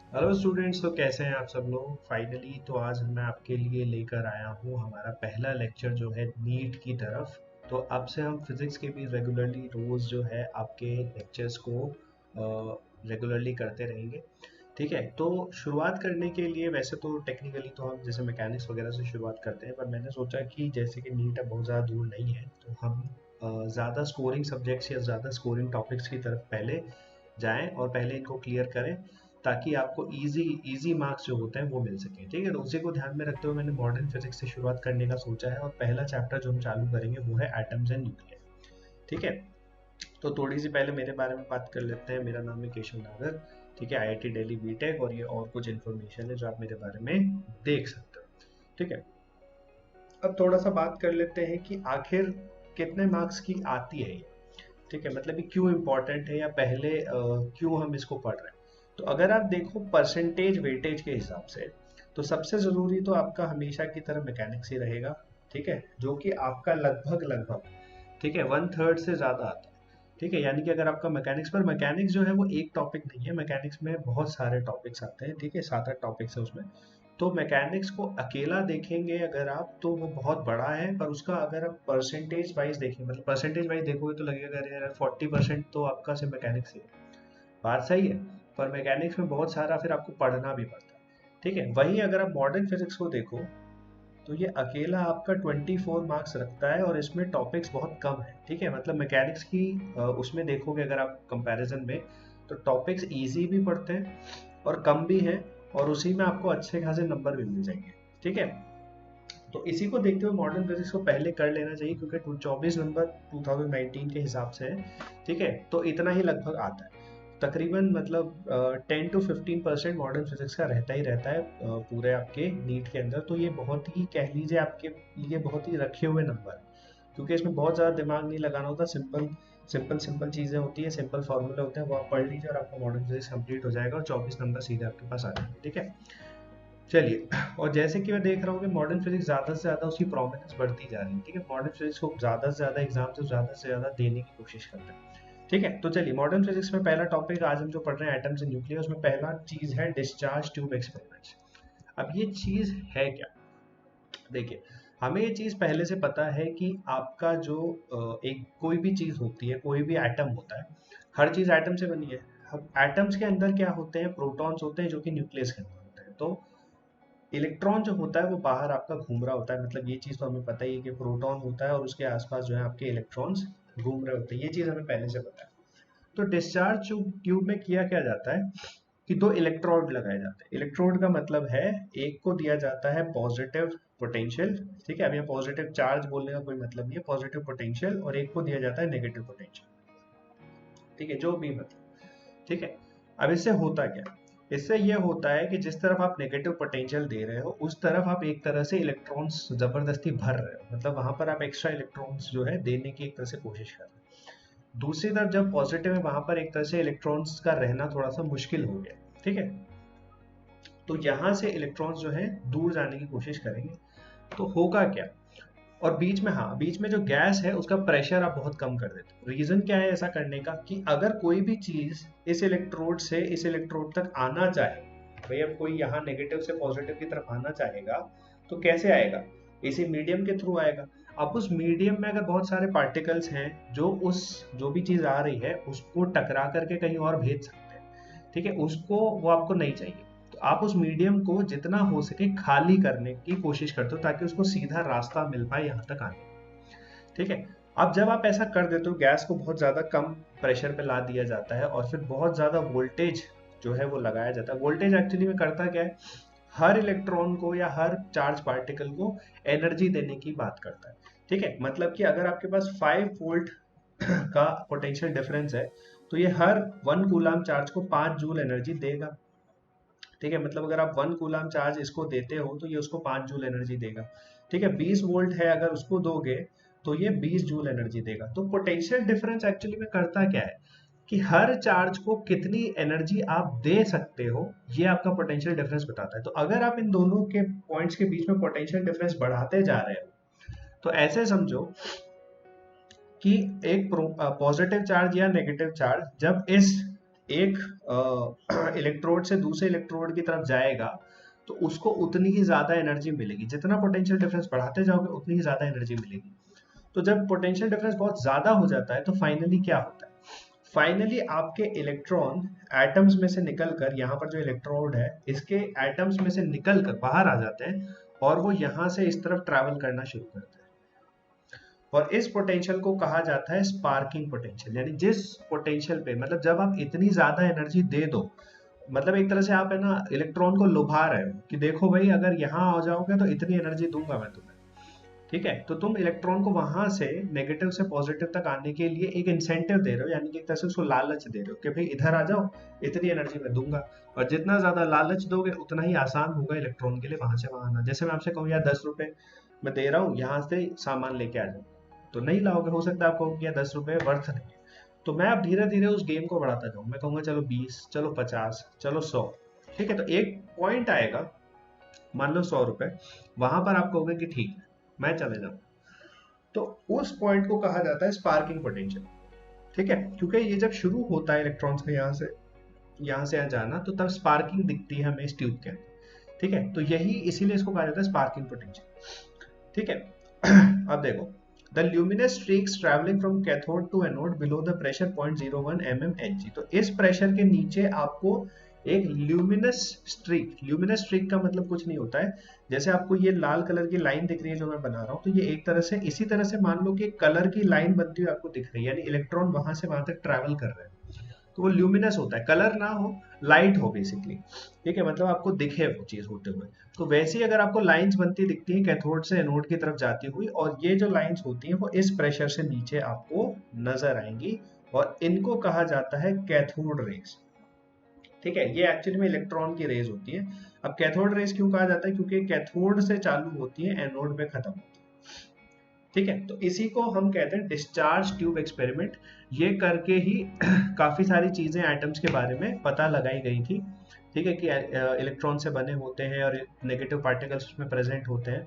Hello students, तो कैसे हैं आप सब लोग। फाइनली तो आज मैं आपके लिए लेकर आया हूँ हमारा पहला लेक्चर जो है नीट की तरफ। तो अब से हम फिजिक्स के भी रेगुलरली रोज जो है आपके लेक्चर्स को रेगुलरली करते रहेंगे। ठीक है, तो शुरुआत करने के लिए वैसे तो टेक्निकली तो हम जैसे मैकेनिक्स वगैरह से शुरुआत करते हैं, पर मैंने सोचा कि जैसे कि नीट अब बहुत ज़्यादा दूर नहीं है, तो हम ज़्यादा स्कोरिंग सब्जेक्ट्स या ज़्यादा स्कोरिंग टॉपिक्स की तरफ पहले जाएं और पहले इनको क्लियर करें, ताकि आपको इजी इजी मार्क्स जो होते हैं वो मिल सके। ठीक है, तो उसी को ध्यान में रखते हुए मैंने मॉडर्न फिजिक्स से शुरुआत करने का सोचा है, और पहला चैप्टर जो हम चालू करेंगे वो है एटम्स एंड न्यूक्लियर। ठीक है, तो थोड़ी सी पहले मेरे बारे में बात कर लेते हैं। मेरा नाम है केशव नागर। ठीक है, आईआईटी दिल्ली बीटेक, और ये और कुछ इन्फॉर्मेशन है जो आप मेरे बारे में देख सकते हो। ठीक है, अब थोड़ा सा बात कर लेते हैं कि आखिर कितने मार्क्स की आती है ये। ठीक है, मतलब ये क्यों इम्पोर्टेंट है, या पहले क्यों हम इसको पढ़ रहे हैं। तो अगर आप देखो परसेंटेज वेटेज के हिसाब से, तो सबसे ज़रूरी तो आपका हमेशा की तरह मैकेनिक्स ही रहेगा। ठीक है, जो कि आपका लगभग लगभग, ठीक है, वन थर्ड से ज़्यादा आता है। ठीक है, यानी कि अगर आपका मैकेनिक्स, पर मैकेनिक्स जो है वो एक टॉपिक नहीं है, मैकेनिक्स में बहुत सारे टॉपिक्स आते हैं। ठीक है, 7-8 टॉपिक्स है उसमें। तो मैकेनिक्स को अकेला देखेंगे अगर आप, तो वो बहुत बड़ा है, पर उसका अगर आप परसेंटेज वाइज देखें, मतलब परसेंटेज वाइज देखोगे, तो लगेगा अरे यार 40% तो आपका सिर्फ मैकेनिक्स ही है। बात सही है, पर मैकेनिक्स में बहुत सारा फिर आपको पढ़ना भी पड़ता है। ठीक है, वहीं अगर आप मॉडर्न फिजिक्स को देखो, तो ये अकेला आपका 24 मार्क्स रखता है, और इसमें टॉपिक्स बहुत कम है। ठीक है, मतलब मैकेनिक्स की उसमें देखोगे अगर आप कंपैरिजन में, तो टॉपिक्स इजी भी पढ़ते हैं और कम भी हैं, और उसी में आपको अच्छे खासे नंबर भी मिल जाएंगे। ठीक है, तो इसी को देखते हुए मॉडर्न फिजिक्स को पहले कर लेना चाहिए, क्योंकि 24 नंबर 2019 के हिसाब से है। ठीक है, तो इतना ही लगभग आता है तकरीबन, मतलब 10 to 15% मॉडर्न फिजिक्स का रहता ही रहता है पूरे आपके नीट के अंदर। तो ये बहुत ही, कह लीजिए, आपके लिए बहुत ही रखे हुए नंबर है, क्योंकि इसमें बहुत ज़्यादा दिमाग नहीं लगाना होता। सिंपल सिंपल सिंपल चीज़ें होती है, सिंपल फार्मूले होते हैं, वो आप पढ़ लीजिए और आपका मॉडर्न फिजिक्स कंप्लीट हो जाएगा, और 24 नंबर सीधे आपके पास आ जाएंगे। ठीक है, चलिए, और जैसे कि मैं देख रहा हूँ कि मॉडर्न फिजिक्स ज़्यादा से ज़्यादा उसकी प्रोमिनेंस बढ़ती जा रही है। ठीक है, मॉडर्न फिजिक्स को ज़्यादा से ज़्यादा एग्जाम से ज़्यादा देने की कोशिश करते हैं। ठीक है, तो चलिए, मॉडर्न फिजिक्स में पहला टॉपिक आज हम जो पढ़ रहे हैं एटम्स एंड न्यूक्लियर, उसमें पहला चीज़ है डिस्चार्ज ट्यूब एक्सपेरिमेंट्स। अब ये चीज़ है क्या? देखिए, हमें ये चीज़ पहले से पता है कि आपका जो एक कोई भी चीज़ होती है, कोई भी एटम होता है, हर चीज़ एटम से बनी है। अब एटम्स के अंदर क्या होते हैं, प्रोटॉन्स होते हैं जो कि न्यूक्लियस के अंदर होते हैं। तो इलेक्ट्रॉन जो होता है वो बाहर आपका घूम रहा होता है, मतलब ये चीज़ तो हमें पता ही है कि प्रोटॉन होता है और उसके आसपास जो है आपके इलेक्ट्रॉन्स घूम रहे होते हैं, ये चीज़ हमें पहले से पता है। तो डिस्चार्ज ट्यूब में किया क्या जाता है कि दो इलेक्ट्रोड लगाए जाते हैं। इलेक्ट्रोड का मतलब है, एक को दिया जाता है पॉजिटिव पोटेंशियल। ठीक है, अब यहाँ पॉजिटिव चार्ज बोलने का कोई मतलब नहीं है, पॉजिटिव पोटेंशियल, और एक को दिया जाता है नेगेटिव पोटेंशियल। ठीक है, जो भी मतलब। ठीक है, अब इससे होता क्या, इससे ये होता है कि जिस तरफ आप नेगेटिव पोटेंशियल दे रहे हो, उस तरफ आप एक तरह से इलेक्ट्रॉन्स जबरदस्ती भर रहे हो, मतलब वहां पर आप एक्स्ट्रा इलेक्ट्रॉन्स जो है देने की एक तरह से कोशिश कर रहे हो। दूसरी तरफ जब पॉजिटिव है, वहां पर एक तरह से इलेक्ट्रॉन्स का रहना थोड़ा सा मुश्किल हो गया। ठीक है, तो यहाँ से इलेक्ट्रॉन्स जो है दूर जाने की कोशिश करेंगे। तो होगा क्या, और बीच में, हाँ, बीच में जो गैस है उसका प्रेशर आप बहुत कम कर देते हो। रीजन क्या है ऐसा करने का, कि अगर कोई भी चीज इस इलेक्ट्रोड से इस इलेक्ट्रोड तक आना चाहे, भाई अब कोई यहाँ नेगेटिव से पॉजिटिव की तरफ आना चाहेगा, तो कैसे आएगा, इसी मीडियम के थ्रू आएगा। अब उस मीडियम में अगर बहुत सारे पार्टिकल्स हैं, जो उस, जो भी चीज आ रही है उसको टकरा करके कहीं और भेज सकते हैं। ठीक है, उसको, वो आपको नहीं चाहिए। तो आप उस मीडियम को जितना हो सके खाली करने की कोशिश करते हो, ताकि उसको सीधा रास्ता मिल पाए यहाँ तक आने का। ठीक है, अब जब आप ऐसा कर देते हो, गैस को बहुत ज़्यादा कम प्रेशर पे ला दिया जाता है, और फिर बहुत ज़्यादा वोल्टेज जो है वो लगाया जाता है। वोल्टेज एक्चुअली में करता क्या है, हर इलेक्ट्रॉन को या हर चार्ज पार्टिकल को एनर्जी देने की बात करता है। ठीक है, मतलब कि अगर आपके पास 5 वोल्ट का पोटेंशियल डिफरेंस है, तो ये हर 1 कूलाम चार्ज को 5 जूल एनर्जी देगा। ठीक है, मतलब अगर आप 1 कूलाम चार्ज इसको देते हो, तो ये उसको 5 जूल एनर्जी देगा। ठीक है, 20 वोल्ट है, अगर उसको दोगे तो ये 20 जूल एनर्जी देगा। तो पोटेंशियल डिफरेंस एक्चुअली में करता क्या है, कि हर चार्ज को कितनी एनर्जी आप दे सकते हो, ये आपका पोटेंशियल डिफरेंस बताता है। तो अगर आप इन दोनों के पॉइंट्स के बीच में पोटेंशियल डिफरेंस बढ़ाते जा रहे हो, तो ऐसे समझो कि एक पॉजिटिव चार्ज या नेगेटिव चार्ज जब इस एक इलेक्ट्रोड से दूसरे इलेक्ट्रोड की तरफ जाएगा तो उसको उतनी ही ज्यादा एनर्जी मिलेगी। जितना पोटेंशियल डिफरेंस बढ़ाते जाओगे उतनी ही ज्यादा एनर्जी मिलेगी। तो जब पोटेंशियल डिफरेंस बहुत ज्यादा हो जाता है तो फाइनली क्या होता है, फाइनली आपके इलेक्ट्रॉन एटम्स में से निकलकर, यहाँ पर जो इलेक्ट्रोड है इसके एटम्स में से निकलकर बाहर आ जाते हैं और वो यहाँ से इस तरफ ट्रैवल करना शुरू करते हैं। और इस पोटेंशियल को कहा जाता है स्पार्किंग पोटेंशियल। यानी जिस पोटेंशियल पे, मतलब जब आप इतनी ज्यादा एनर्जी दे दो, मतलब एक तरह से आप है ना इलेक्ट्रॉन को लुभा रहे हो कि देखो भाई अगर यहाँ आ जाओगे तो इतनी एनर्जी दूंगा मैं तुम्हें, ठीक है। तो तुम इलेक्ट्रॉन को वहां से नेगेटिव से पॉजिटिव तक आने के लिए एक इंसेंटिव दे रहे हो, यानी कि एक तरह से उसको लालच दे रहे हो कि भाई इधर आ जाओ, इतनी एनर्जी मैं दूंगा। और जितना ज्यादा लालच दोगे उतना ही आसान होगा इलेक्ट्रॉन के लिए वहां से वहां आना। जैसे मैं आपसे कहूँ यार 10 रुपए मैं दे रहा हूँ, यहाँ से सामान लेके आ जाओ, तो नहीं लाओगे, हो सकता है आपको कि 10 रुपए वर्थ नहीं है। तो मैं अब धीरे धीरे उस गेम को बढ़ाता जाऊँ, मैं कहूंगा चलो 20, चलो 50, चलो 100, ठीक है। तो एक पॉइंट आएगा, मान लो 100 रुपए, वहां पर आप कहोगे कि ठीक है मैं चले जाऊँ। तो उस पॉइंट को कहा जाता है स्पार्किंग पोटेंशियल, ठीक है। क्योंकि ये जब शुरू होता है इलेक्ट्रॉन्स का यहाँ से यहाँ जाना, तो तब स्पार्किंग दिखती है हमें इस ट्यूब के अंदर, ठीक है। तो यही इसीलिए इसको कहा जाता है स्पार्किंग पोटेंशियल, ठीक है। अब देखो, the luminous streaks travelling from cathode to anode below the pressure 0.01 mmHg। तो इस प्रेशर के नीचे आपको एक ल्यूमिनस स्ट्रीक का मतलब कुछ नहीं होता है। जैसे आपको ये लाल कलर की लाइन दिख रही है जो मैं बना रहा हूँ, तो ये एक तरह से इसी तरह से मान लो कि कलर की लाइन बनती हुई आपको दिख रही है, यानी इलेक्ट्रॉन वहां से वहां तक ट्रैवल कर रहे हैं। तो वो ल्यूमिनस होता है, कलर ना हो, लाइट हो बेसिकली, ठीक है। मतलब आपको दिखे वो चीज होते हुए। तो वैसे ही अगर आपको लाइंस बनती दिखती हैं कैथोड से एनोड की तरफ जाती हुई, और ये जो लाइंस होती हैं वो इस प्रेशर से नीचे आपको नजर आएंगी, और इनको कहा जाता है कैथोड रेज, ठीक है। ये एक्चुअली में इलेक्ट्रॉन की रेज होती है। अब कैथोड रेज क्यों कहा जाता है, क्योंकि कैथोड से चालू होती है, एनोड पे खत्म होती है, ठीक है। तो इसी को हम कहते हैं डिस्चार्ज ट्यूब एक्सपेरिमेंट। ये करके ही काफी सारी चीजें एटम्स के बारे में पता लगाई गई थी, ठीक है, कि इलेक्ट्रॉन से बने होते हैं और नेगेटिव पार्टिकल्स उसमें प्रेजेंट होते हैं,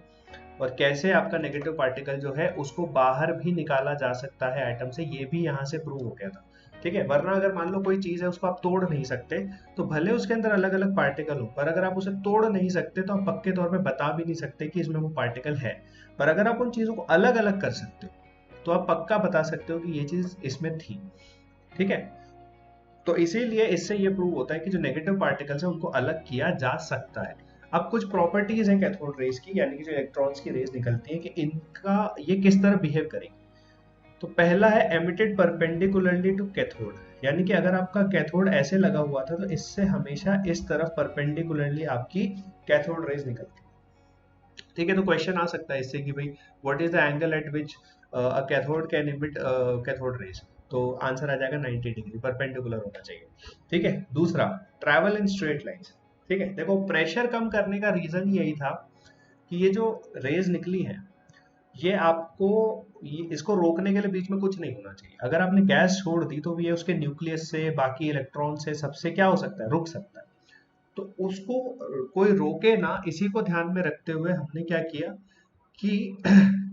और कैसे आपका नेगेटिव पार्टिकल जो है उसको बाहर भी निकाला जा सकता है एटम से, ये भी यहाँ से प्रूव हो गया था, ठीक है। वरना अगर मान लो कोई चीज है उसको आप तोड़ नहीं सकते, तो भले उसके अंदर अलग अलग पार्टिकल हो, पर अगर आप उसे तोड़ नहीं सकते तो आप पक्के तौर पे बता भी नहीं सकते कि इसमें वो पार्टिकल है। पर अगर आप उन चीजों को अलग अलग कर सकते हो तो आप पक्का बता सकते हो कि ये चीज इसमें थी, ठीक है। तो इसीलिए इससे ये प्रूव होता है कि जो नेगेटिव पार्टिकल्स है उनको अलग किया जा सकता है। अब कुछ प्रॉपर्टीज हैं कैथोड रेज की, यानी कि जो इलेक्ट्रॉन्स की रेज निकलती है, कि इनका ये किस तरह बिहेव करेगी। तो पहला है एमिटेड परपेंडिकुलरली टू कैथोड, यानी कि अगर आपका कैथोड ऐसे लगा हुआ था तो इससे हमेशा इस तरफ परपेंडिकुलरली आपकी कैथोड रेज निकलती है, ठीक है। तो क्वेश्चन आ सकता है इससे कि भाई what is the angle eight which a cathode can emit cathode rays, तो आंसर आ जाएगा 90 डिग्री, परपेंडिकुलर होना चाहिए, ठीक है। दूसरा, ट्रैवल इन स्ट्रेट लाइंस, ठीक है। देखो प्रेशर कम करने का रीजन यही था कि ये जो रेज निकली है ये आपको, इसको रोकने के लिए बीच में कुछ नहीं होना चाहिए। अगर आपने गैस छोड़ दी तो ये उसके न्यूक्लियस से, बाकी इलेक्ट्रॉन से, सबसे क्या हो सकता है, रुक सकता है। तो उसको कोई रोके ना, इसी को ध्यान में रखते हुए हमने क्या किया कि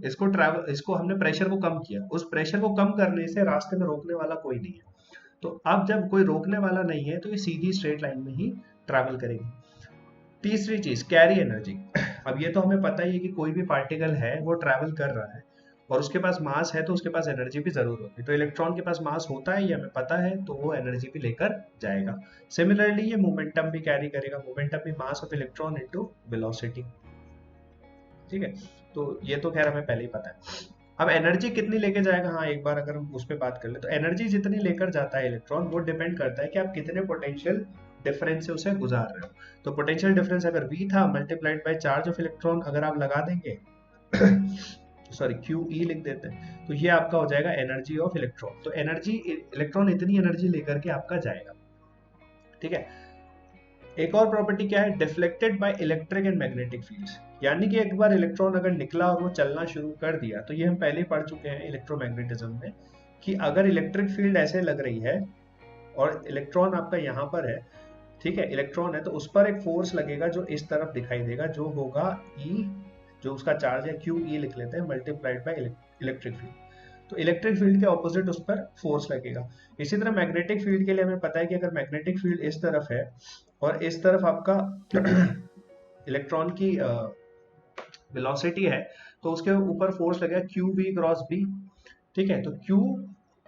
इसको हमने प्रेशर को कम किया। उस प्रेशर को कम करने से रास्ते में रोकने वाला कोई नहीं है, तो अब जब कोई रोकने वाला नहीं है तो ये सीधी स्ट्रेट लाइन में ही ट्रैवल करेगी। तीसरी चीज, कैरी एनर्जी। अब ये तो हमें पता ही है कि कोई भी पार्टिकल है वो ट्रैवल कर रहा है और उसके पास मास है तो उसके पास एनर्जी भी जरूर होती है। तो इलेक्ट्रॉन के पास मास होता है, ये हमें पता है, तो वो एनर्जी भी लेकर जाएगा। सिमिलरली ये मोमेंटम भी कैरी करेगा, मोमेंटम भी mass of electron into velocity, ठीक है। तो ये तो खैर हमें पहले ही पता है। अब एनर्जी कितनी लेके जाएगा, हाँ एक बार अगर हम उस पर बात कर ले, तो एनर्जी जितनी लेकर जाता है इलेक्ट्रॉन वो डिपेंड करता है कि आप कितने पोटेंशियल डिफरेंस से उसे गुजार रहे हो। तो पोटेंशियल डिफरेंस अगर V था multiplied by charge of electron अगर आप लगा देंगे सॉरी QE लिख देते हैं, तो ये आपका हो जाएगा एनर्जी ऑफ इलेक्ट्रॉन। तो एनर्जी, इलेक्ट्रॉन इतनी एनर्जी लेकर के आपका जाएगा, ठीक है। एक और प्रॉपर्टी क्या है, deflected by electric and magnetic fields, यानी कि एक बार इलेक्ट्रॉन अगर निकला और वो चलना शुरू कर दिया, तो ये हम पहले ही पढ़ चुके हैं इलेक्ट्रोमैग्नेटिज्म में कि अगर इलेक्ट्रिक फील्ड ऐसे लग रही है और इलेक्ट्रॉन आपका यहाँ पर है, ठीक है, इलेक्ट्रॉन है, तो उस पर एक फोर्स लगेगा जो इस तरफ दिखाई देगा, जो होगा E, जो उसका चार्ज है QE लिख लेते हैं, मल्टीप्लाइड बाय इलेक्ट्रिक फील्ड। तो इलेक्ट्रिक फील्ड के ऑपोजिट उस पर फोर्स लगेगा। इसी तरह मैग्नेटिक फील्ड के लिए हमें पता है कि अगर मैग्नेटिक फील्ड इस तरफ है और इस तरफ आपका इलेक्ट्रॉन की वेलोसिटी है, तो उसके ऊपर फोर्स लगेगा क्यू वी क्रॉस बी। ठीक है, तो क्यू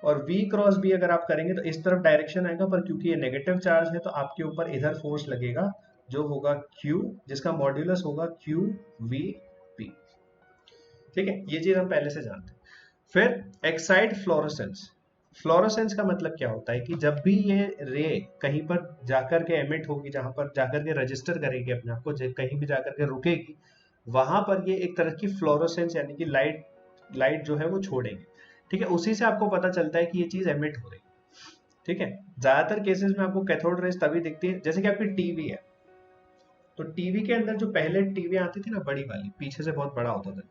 और v क्रॉस बी अगर आप करेंगे तो इस तरफ डायरेक्शन आएगा, पर क्योंकि ये नेगेटिव चार्ज है तो आपके ऊपर इधर फोर्स लगेगा जो होगा q, जिसका मॉड्यूलस होगा q v p। ठीक है, ये चीज हम पहले से जानते हैं। फिर एक्साइड फ्लोरोसेंस। फ्लोरोसेंस का मतलब क्या होता है कि जब भी ये रे कहीं पर जाकर के एमिट होगी, जहां पर जाकर के रजिस्टर करेगी अपने आप को, कहीं भी जाकर के रुकेगी, वहां पर ये एक तरह की फ्लोरोसेंस यानी कि लाइट लाइट जो है वो छोड़ेंगे। ठीक है, उसी से आपको पता चलता है कि ये चीज एमिट हो रही है। ठीक है, ज्यादातर केसेस में आपको कैथोड रेज तभी दिखती है, जैसे कि आपकी टीवी है, तो टीवी के अंदर जो पहले टीवी आती थी ना बड़ी वाली, पीछे से बहुत बड़ा होता था,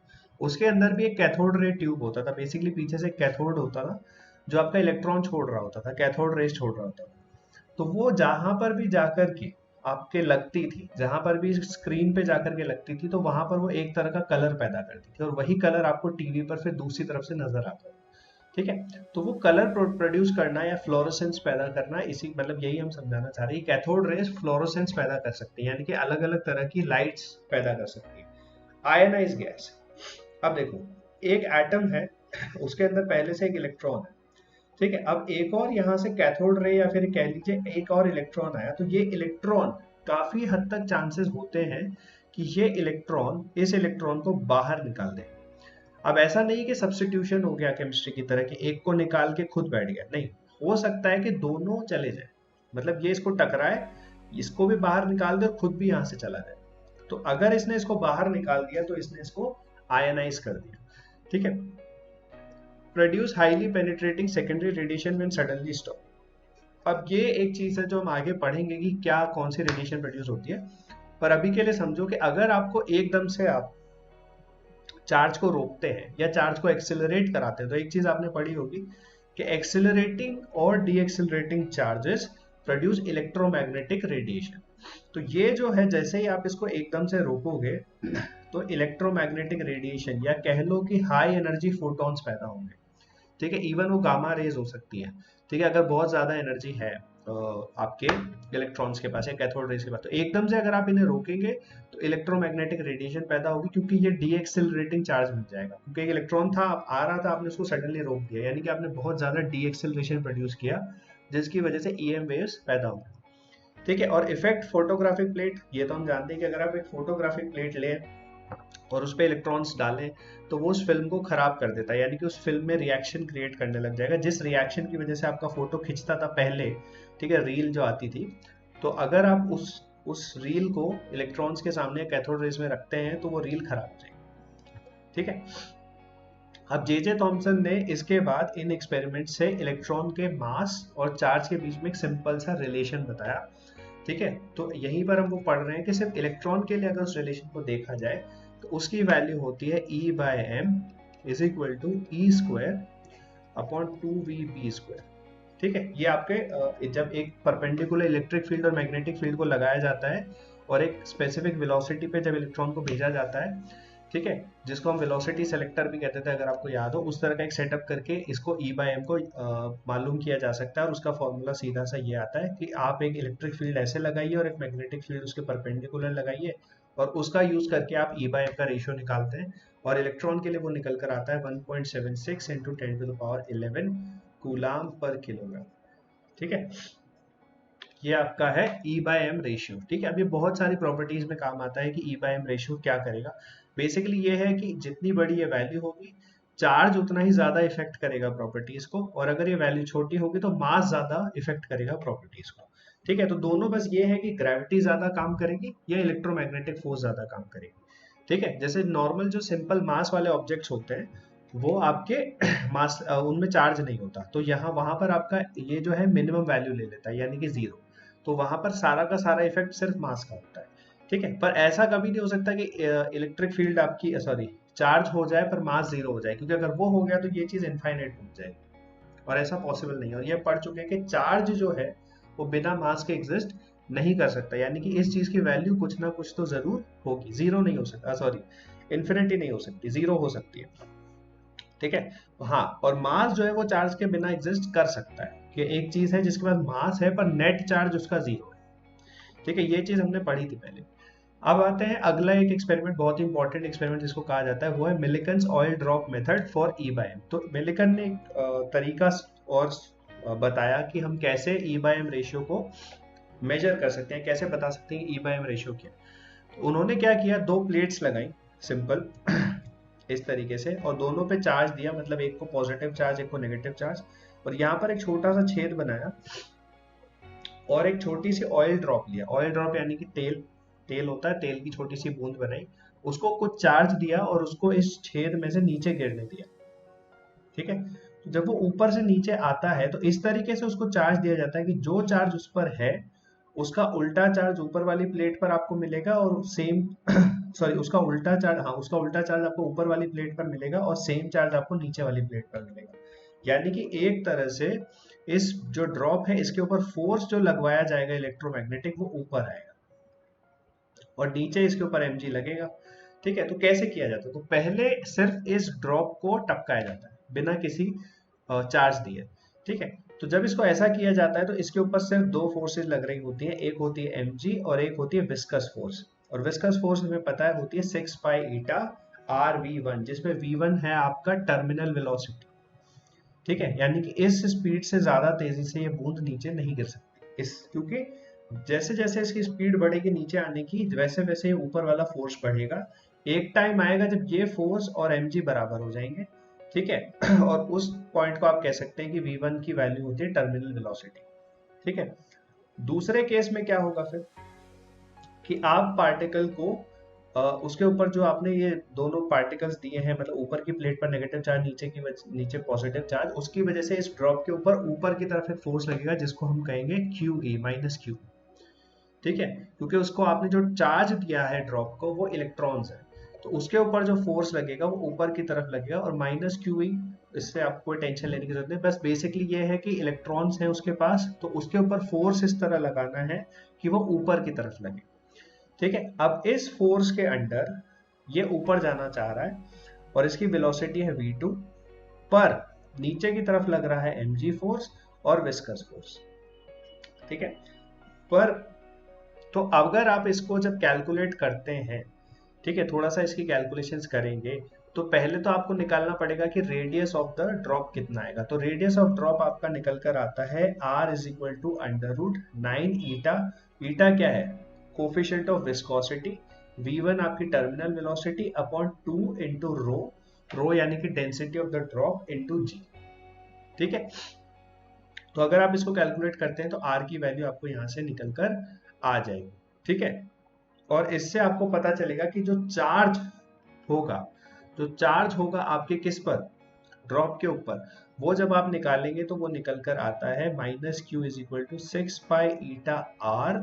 उसके अंदर भी एक कैथोड रे ट्यूब होता था। बेसिकली पीछे से कैथोड होता था जो आपका इलेक्ट्रॉन छोड़ रहा होता था, कैथोड रेज छोड़ रहा होता था। तो वो जहां पर भी जाकर के आपके लगती थी, जहां पर भी स्क्रीन पे जाकर के लगती थी, तो वहां पर वो एक तरह का कलर पैदा करती थी और वही कलर आपको टीवी पर फिर दूसरी तरफ से नजर आता था। ठीक है, तो वो कलर प्रोड्यूस करना या फ्लोरोसेंस पैदा करना, इसी मतलब यही हम समझाना चाह रहे हैं। कैथोड रेज फ्लोरोसेंस पैदा कर सकती है, यानी कि अलग अलग तरह की लाइट्स पैदा कर सकती है। Ionise gas. अब देखो, एक एटम है, उसके अंदर पहले से एक इलेक्ट्रॉन है। ठीक है, अब एक और यहाँ से कैथोड रे या फिर कह लीजिए एक और इलेक्ट्रॉन आया, तो ये इलेक्ट्रॉन काफी हद तक चांसेस होते हैं कि ये इलेक्ट्रॉन इस इलेक्ट्रॉन को बाहर निकाल दे। अब ऐसा नहीं कि सब्स्टिट्यूशन हो गया केमिस्ट्री की तरह कि एक को निकाल के खुद बैठ गया, नहीं, हो सकता है कि दोनों चले जाए, मतलब ये इसको टकराए, इसको भी बाहर निकाल दे और खुद भी यहां से चला जाए। तो अगर इसने इसको बाहर निकाल दिया तो इसने इसको आयनाइज कर दिया। ठीक है, produce highly penetrating secondary radiation when suddenly stop. अब ये एक चीज है जो हम आगे पढ़ेंगे कि क्या कौन सी रेडिएशन प्रोड्यूस होती है, पर अभी के लिए समझो कि अगर आपको एकदम से आप चार्ज को रोकते हैं या चार्ज को एक्सेलरेट कराते हैं, तो एक चीज आपने पढ़ी होगी कि एक्सेलरेटिंग और डीएक्सेलरेटिंग चार्जेस प्रोड्यूस इलेक्ट्रोमैग्नेटिक रेडिएशन। तो ये जो है, जैसे ही आप इसको एकदम से रोकोगे तो इलेक्ट्रोमैग्नेटिक रेडिएशन या कह लो कि हाई एनर्जी फोटॉन्स पैदा होंगे। ठीक है, इवन वो गामा रेज हो सकती है। ठीक है, अगर बहुत ज्यादा एनर्जी है आपके इलेक्ट्रॉन्स के पास या कैथोड रेज के पास, तो एकदम से अगर आप इन्हें रोकेंगे तो इलेक्ट्रोमैग्नेटिक रेडिएशन पैदा होगी, क्योंकि ये डीएक्सेलरेटिंग चार्ज मिल जाएगा। क्योंकि एक इलेक्ट्रॉन था, आ रहा था, आपने उसको सडनली रोक दिया, यानी कि आपने बहुत ज्यादा डीएक्सेलरेशन प्रोड्यूस किया, जिसकी वजह से ईएम वेव्स पैदा होंगे। ठीक है, और इफेक्ट फोटोग्राफिक प्लेट, ये तो हम जानते हैं कि अगर आप एक फोटोग्राफिक प्लेट लें और उस पर इलेक्ट्रॉन्स डालें तो वो उस फिल्म को खराब कर देता है, यानी कि उस फिल्म में रिएक्शन क्रिएट करने लग जाएगा, जिस रिएक्शन की वजह से आपका फोटो खिंचता था पहले। ठीक है, रील जो आती थी, तो अगर आप उस रील को इलेक्ट्रॉन्स के सामने कैथोड रेज में रखते हैं तो वो रील खराब हो जाएगी। ठीक है, अब जे थॉमसन ने इसके बाद इन एक्सपेरिमेंट से इलेक्ट्रॉन के मास और चार्ज के बीच में एक सिंपल सा रिलेशन बताया। ठीक है, तो यहीं पर हम वो पढ़ रहे हैं कि सिर्फ इलेक्ट्रॉन के लिए अगर उस रिलेशन को देखा जाए तो उसकी वैल्यू होती है E by M is equal to E square upon 2v_p square. ठीक है, ये आपके जब एक परपेंडिकुलर इलेक्ट्रिक फील्ड और मैग्नेटिक फील्ड को लगाया जाता है और एक स्पेसिफिक वेलोसिटी पे जब इलेक्ट्रॉन को भेजा जाता है, ठीक है, जिसको हम वेलोसिटी सेलेक्टर भी कहते थे अगर आपको याद हो, उस तरह का एक सेटअप करके इसको E बाय एम को मालूम किया जा सकता है। और उसका फॉर्मूला सीधा सा ये आता है कि आप एक इलेक्ट्रिक फील्ड ऐसे लगाइए और एक मैग्नेटिक फील्ड उसके परपेंडिकुलर लगाइए, और उसका यूज करके आप E बाय एम का रेशियो निकालते हैं, और इलेक्ट्रॉन के लिए वो निकल कर आता है 1.76 इंटू 10⁻11 कूलाम पर किलोग्राम। ठीक है, ये आपका है E बाय एम रेशियो। ठीक है, अब ये बहुत सारी प्रॉपर्टीज में काम आता है कि E बाय एम रेशियो क्या करेगा। बेसिकली ये है कि जितनी बड़ी ये वैल्यू होगी, चार्ज उतना ही ज्यादा इफेक्ट करेगा प्रॉपर्टीज को, और अगर ये वैल्यू छोटी होगी तो मास ज्यादा इफेक्ट करेगा प्रॉपर्टीज को। ठीक है, तो दोनों बस ये है कि ग्रेविटी ज्यादा काम करेगी या इलेक्ट्रोमैग्नेटिक फोर्स ज्यादा काम करेगी। ठीक है, जैसे नॉर्मल जो सिंपल मास वाले ऑब्जेक्ट्स होते हैं वो आपके मास उनमें चार्ज नहीं होता, तो यहाँ वहां पर आपका ये जो है मिनिमम वैल्यू ले लेता है, यानी कि 0। तो वहां पर सारा का सारा इफेक्ट सिर्फ मास का होता है। ठीक है, पर ऐसा कभी नहीं हो सकता कि इलेक्ट्रिक फील्ड आपकी सॉरी चार्ज हो जाए पर मास 0 हो जाए, क्योंकि अगर वो हो गया तो ये चीज इनफाइनाइट हो जाएगी, और ऐसा पॉसिबल नहीं है। और ये पढ़ चुके हैं कि चार्ज जो है वो बिना मास के एग्जिस्ट नहीं कर सकता, यानी कि इस चीज की वैल्यू कुछ ना कुछ तो जरूर होगी, 0 नहीं हो सकता, सॉरी इन्फिनिटी नहीं हो सकती, 0 हो सकती है। ठीक है। हाँ, और मास जो है वो चार्ज के बिना एग्जिस्ट कर सकता है, कि एक चीज है जिसके पास मास है पर नेट चार्ज उसका जीरो है। ठीक है, ये चीज हमने पढ़ी थी पहले। अब आते हैं अगला एक एक्सपेरिमेंट, बहुत ही इंपॉर्टेंट एक्सपेरिमेंट जिसको कहा जाता है, वो है Millikan's oil drop method for E by M. तो मिलिकन ने एक तरीका और बताया कि हम कैसे ई बाय एम रेशियो को मेजर कर सकते हैं, कैसे बता सकते हैं ई बाय एम रेशियो क्या। तो उन्होंने क्या किया, दो प्लेट्स लगाई सिंपल इस तरीके से, और दोनों पे चार्ज दिया, मतलब एक को पॉजिटिव चार्ज एक को नेगेटिव चार्ज, और यहाँ पर एक छोटा सा छेद बनाया और एक छोटी सी ऑयल ड्रॉप लिया। ऑयल ड्रॉप यानी कि तेल, तेल होता है, तेल की छोटी सी बूंद बनाई, उसको कुछ चार्ज दिया और उसको इस छेद में से नीचे गिरने दिया। ठीक है, तो जब वो ऊपर से नीचे आता है तो इस तरीके से उसको चार्ज दिया जाता है कि जो चार्ज उस पर है उसका उल्टा चार्ज ऊपर वाली प्लेट पर आपको मिलेगा, और सेम सॉरी उसका उल्टा चार्ज, हाँ उसका उल्टा चार्ज आपको ऊपर वाली प्लेट पर मिलेगा और सेम चार्ज आपको नीचे वाली प्लेट पर मिलेगा। यानी कि एक तरह से इस जो ड्रॉप है इसके ऊपर फोर्स जो लगवाया जाएगा इलेक्ट्रोमैग्नेटिक, वो ऊपर आएगा और नीचे इसके ऊपर mg लगेगा। ठीक है, तो कैसे किया जाता है, तो पहले सिर्फ इस ड्रॉप को टपकाया जाता है बिना किसी चार्ज दिए। ठीक है, तो जब इसको ऐसा किया जाता है तो इसके ऊपर सिर्फ दो फोर्सेज लग रही होती हैं, एक होती है mg और एक होती है विस्कस फोर्स। और विस्कस फोर्स हमें पता है होती है 6 pi eta are we one, जिसमें v1 है आपका टर्मिनल वेलोसिटी। ठीक है, यानी कि इस स्पीड से ज्यादा तेजी से ये बूंद नीचे नहीं गिर सकती, इस क्योंकि जैसे जैसे इसकी स्पीड बढ़ेगी नीचे आने की, वैसे वैसे ये ऊपर वाला फोर्स बढ़ेगा। एक टाइम आएगा जब ये फोर्स और mg बराबर हो जाएंगे। ठीक है और उस पॉइंट को आप कह सकते हैं कि v1 की वैल्यू होती है टर्मिनल वेलोसिटी। ठीक है, दूसरे केस में क्या होगा फिर, कि आप पार्टिकल को उसके ऊपर जो आपने ये दोनों पार्टिकल्स दिए हैं, मतलब ऊपर की प्लेट पर नेगेटिव चार्ज, नीचे पॉजिटिव चार्ज, उसकी वजह से इस ड्रॉप के ऊपर की तरफ एक फोर्स लगेगा जिसको हम कहेंगे QE माइनस Q। ठीक है, क्योंकि उसको आपने जो चार्ज दिया है ड्रॉप को वो इलेक्ट्रॉन्स है, तो उसके ऊपर जो फोर्स लगेगा वो ऊपर की तरफ लगेगा, और माइनस QE, इससे आपको कोई टेंशन लेने की जरूरत नहीं, बस बेसिकली ये है कि इलेक्ट्रॉन्स हैं उसके पास, तो उसके ऊपर फोर्स इस तरह लगाना है कि वो ऊपर की तरफ लगे। ठीक है, अब इस फोर्स के अंडर ये ऊपर जाना चाह रहा है और इसकी वेलोसिटी है v2, पर नीचे की तरफ लग रहा है mg फोर्स और विस्कस फोर्स। ठीक है, पर तो अगर आप इसको जब कैलकुलेट करते हैं, ठीक है, थोड़ा सा इसकी कैलकुलेशंस करेंगे, तो पहले तो आपको निकालना पड़ेगा कि रेडियस ऑफ द ड्रॉप कितना आएगा। तो रेडियस ऑफ ड्रॉप आपका निकल कर आता है r is equal to under root 9 eta. Eta क्या है, कोफिशिएंट ऑफ विस्कोसिटी, v1 आपकी terminal velocity upon 2 into rho, rho यानी कि density of the drop into g. ठीक है, तो अगर आप इसको कैलकुलेट करते हैं तो r की वैल्यू आपको यहाँ से निकल कर आ जाएगी। ठीक है, और इससे आपको पता चलेगा कि जो चार्ज होगा, जो चार्ज होगा आपके किस पर, ड्रॉप के ऊपर, वो जब आप निकालेंगे तो वो निकल कर आता है minus Q is equal to 6 pi eta R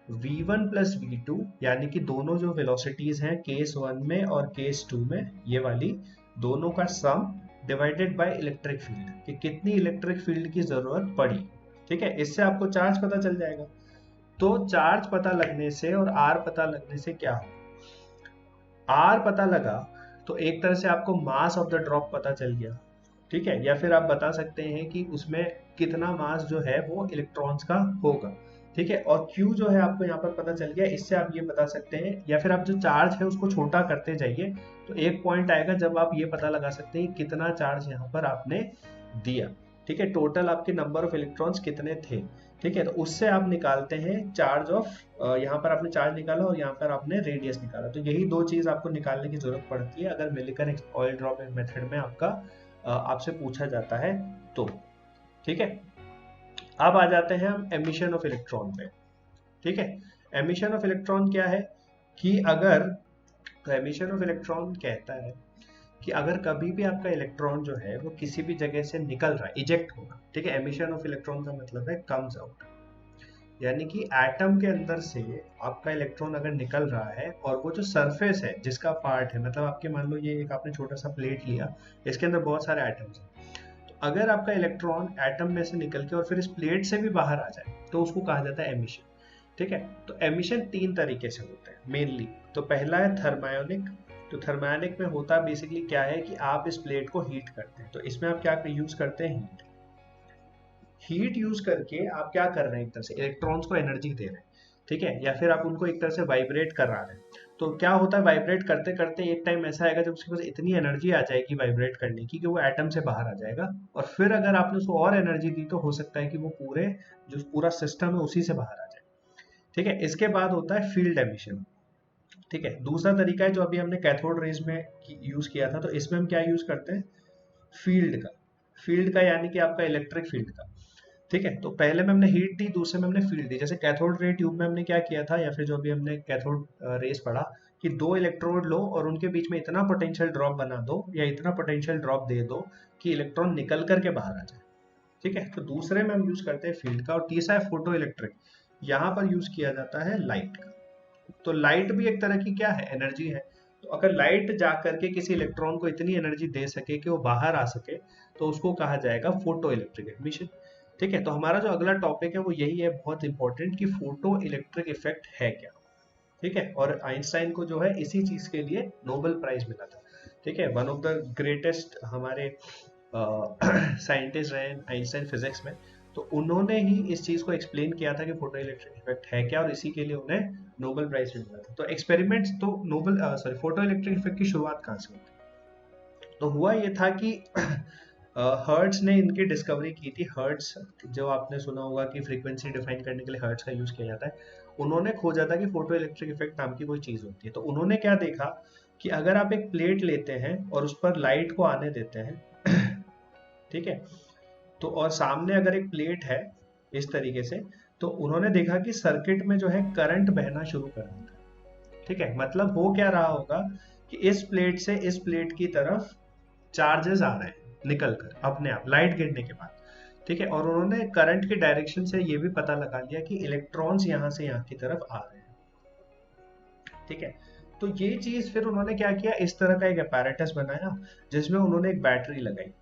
v1 plus v2, यानी कि दोनों जो वेलोसिटीज हैं केस 1 में और केस 2 में, ये वाली दोनों का सम डिवाइडेड बाय इलेक्ट्रिक फील्ड, कि कितनी इलेक्ट्रिक फील्ड की जरूरत पड़ी। ठीक है, इससे आपको चार्ज पता चल जाएगा। तो चार्ज पता लगने से और आर पता लगने से क्या हो, आर पता लगा तो एक तरह से आपको मास ऑफ द ड्रॉप पता चल गया। ठीक है, या फिर आप बता सकते हैं कि उसमें कितना मास जो है वो इलेक्ट्रॉन्स का होगा। ठीक है, और Q जो है आपको यहाँ पर पता चल गया, इससे आप ये बता सकते हैं, या फिर आप जो चार्ज है उसको छोटा करते जाइए तो एक पॉइंट आएगा जब आप ये पता लगा सकते हैं कितना चार्ज यहाँ पर आपने दिया। ठीक है, टोटल आपके नंबर ऑफ इलेक्ट्रॉन्स कितने थे। ठीक है, तो उससे आप निकालते हैं चार्ज ऑफ, यहाँ पर आपने चार्ज निकाला और यहाँ पर आपने रेडियस निकाला। तो यही दो चीज आपको निकालने की जरूरत पड़ती है अगर मिलिकन ऑयल ड्रॉप मेथड में आपका आपसे पूछा जाता है तो। ठीक है, अब आ जाते हैं हम एमिशन ऑफ इलेक्ट्रॉन पे। ठीक है, एमिशन ऑफ इलेक्ट्रॉन क्या है, कि अगर, तो एमिशन ऑफ इलेक्ट्रॉन कहता है कि अगर कभी भी आपका इलेक्ट्रॉन जो है वो किसी भी जगह से निकल रहा है, इजेक्ट होगा। ठीक है, एमिशन ऑफ इलेक्ट्रॉन का मतलब है कम्स आउट, यानी कि एटम के अंदर से आपका इलेक्ट्रॉन अगर निकल रहा है और वो जो सरफेस है जिसका पार्ट है, मतलब आपके मान लो ये एक आपने छोटा सा प्लेट लिया, इसके अंदर बहुत सारे एटम्स हैं, तो अगर आपका इलेक्ट्रॉन एटम में से निकल के और फिर इस प्लेट से भी बाहर आ जाए तो उसको कहा जाता है एमिशन। ठीक है, तो एमिशन तीन तरीके से होता है मेनली। तो पहला है थर्मायोनिक, तो थर्मैनिक में होता बेसिकली क्या है कि आप इस प्लेट को हीट करते हैं, तो इसमें आप क्या यूज करते हैं, हीट यूज करके आप क्या कर रहे हैं, एक तरह से इलेक्ट्रॉन्स को एनर्जी दे रहे हैं, ठीक है, या फिर आप उनको एक तरह से वाइब्रेट करा रहे हैं। तो क्या होता है, वाइब्रेट करते करते एक टाइम ऐसा आएगा जब उसके पास इतनी एनर्जी आ जाएगी वाइब्रेट करने की कि वो एटम से बाहर आ जाएगा, और फिर अगर आपने उसको और एनर्जी दी तो हो सकता है कि वो पूरे जो पूरा सिस्टम है उसी से बाहर आ जाए। ठीक है, इसके बाद होता है फील्ड एमिशन। ठीक है, दूसरा तरीका है जो अभी हमने कैथोड रेज में यूज किया था, तो इसमें हम क्या यूज करते हैं, फील्ड का। फील्ड का यानी कि आपका इलेक्ट्रिक फील्ड का। ठीक है, तो पहले में हमने हीट दी, दूसरे में हमने फील्ड दी। जैसे कैथोड रे ट्यूब में हमने क्या किया था, या फिर जो अभी हमने कैथोड रेस पढ़ा, कि दो इलेक्ट्रोड लो और उनके बीच में इतना पोटेंशियल ड्रॉप बना दो या इतना पोटेंशियल ड्रॉप दे दो कि इलेक्ट्रॉन निकल करके बाहर आ जाए। ठीक है, तो दूसरे में हम यूज करते हैं फील्ड का। और तीसरा है फोटो इलेक्ट्रिक, यहाँ पर यूज किया जाता है लाइट का। तो लाइट भी एक तरह की क्या है, एनर्जी है। तो अगर लाइट जा करके किसी इलेक्ट्रॉन को इतनी एनर्जी दे सके कि वो बाहर आ सके, तो उसको कहा जाएगा फोटो इलेक्ट्रिक एमिशन। ठीक है, तो हमारा जो अगला टॉपिक है वो यही है, बहुत इंपॉर्टेंट, कि फोटो इलेक्ट्रिक इफेक्ट है क्या। ठीक है, और आइंस्टाइन को जो है इसी चीज के लिए नोबेल प्राइज मिला था। ठीक है, वन ऑफ द ग्रेटेस्ट हमारे साइंटिस्ट रहे आइंस्टाइन फिजिक्स में। तो उन्होंने ही इस चीज को एक्सप्लेन किया था कि फोटो इलेक्ट्रिक इफेक्ट है क्या, और इसी के लिए उन्हें नोबेल प्राइज भी मिला था। तो एक्सपेरिमेंट्स तो Nobel sorry photo electric effect की शुरुआत कहाँ से हुई थी, तो हुआ ये था कि हर्ट्ज ने इनकी डिस्कवरी की थी। हर्ट्ज, जो आपने सुना होगा कि फ्रीक्वेंसी डिफाइन करने के लिए हर्ट्ज का यूज किया जाता है, उन्होंने खोजा था कि फोटो इलेक्ट्रिक इफेक्ट नाम की कोई चीज होती है। तो उन्होंने क्या देखा कि अगर आप एक प्लेट लेते हैं और उस पर लाइट को आने देते हैं ठीक है, तो और सामने अगर एक प्लेट है इस तरीके से, तो उन्होंने देखा कि सर्किट में जो है करंट बहना शुरू कर देता है। ठीक है, मतलब हो क्या रहा होगा कि इस प्लेट से इस प्लेट की तरफ चार्जेस आ रहे हैं निकल कर अपने आप लाइट गिरने के बाद। ठीक है, और उन्होंने करंट के डायरेक्शन से ये भी पता लगा लिया कि इलेक्ट्रॉन्स यहाँ से यहाँ की तरफ आ रहे हैं। ठीक है, तो ये चीज फिर उन्होंने क्या किया, इस तरह का एक अपैरेटस बनाया जिसमें उन्होंने एक बैटरी लगाई।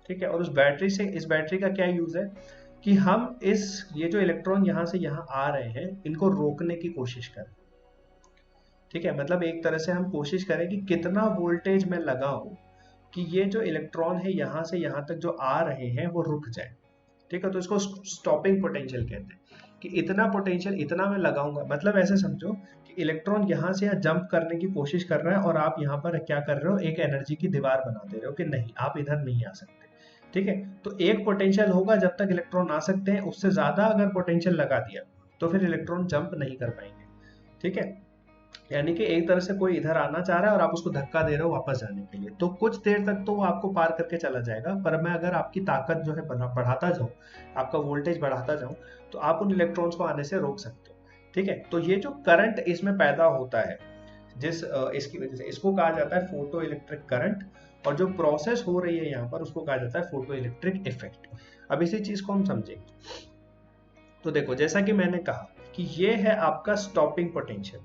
ठीक है, और उस बैटरी से, इस बैटरी का क्या यूज है कि हम इस ये जो इलेक्ट्रॉन यहाँ से यहाँ आ रहे हैं इनको रोकने की कोशिश करें। ठीक है, मतलब एक तरह से हम कोशिश करें कि कितना वोल्टेज मैं लगाऊं कि ये जो इलेक्ट्रॉन है यहाँ से यहाँ तक जो आ रहे हैं वो रुक जाए। ठीक है, तो इसको स्टॉपिंग पोटेंशियल कहते हैं, कि इतना पोटेंशियल इतना मैं लगाऊंगा। मतलब ऐसे समझो कि इलेक्ट्रॉन यहाँ से यहाँ जंप करने की कोशिश कर रहा है और आप यहाँ पर क्या कर रहे हो, एक एनर्जी की दीवार बना दे रहे हो कि नहीं आप इधर नहीं आ सकते। ठीक है, तो एक पोटेंशियल होगा जब तक इलेक्ट्रॉन आ सकते हैं, उससे ज्यादा अगर पोटेंशियल लगा दिया तो फिर इलेक्ट्रॉन जंप नहीं कर पाएंगे। ठीक है, यानी कि एक तरह से कोई इधर आना चाह रहा है और आप उसको धक्का दे रहे हो वापस जाने के लिए, तो कुछ देर तक तो वो आपको पार करके चला जाएगा। पर मैं अगर आपकी ताकत जो है बढ़ाता जाऊं, आपका वोल्टेज बढ़ाता जाऊं, तो आप उन इलेक्ट्रॉन्स को आने से रोक सकते हो। ठीक है, तो ये जो करंट इसमें पैदा होता है इसकी वजह से, इसको कहा जाता है फोटो इलेक्ट्रिक करंट। और जो प्रोसेस हो रही है यहाँ पर उसको कहा जाता है फोटो इलेक्ट्रिक इफेक्ट। अब इसी चीज को हम समझेंगे। तो देखो, जैसा कि मैंने कहा कि ये है आपका स्टॉपिंग पोटेंशियल।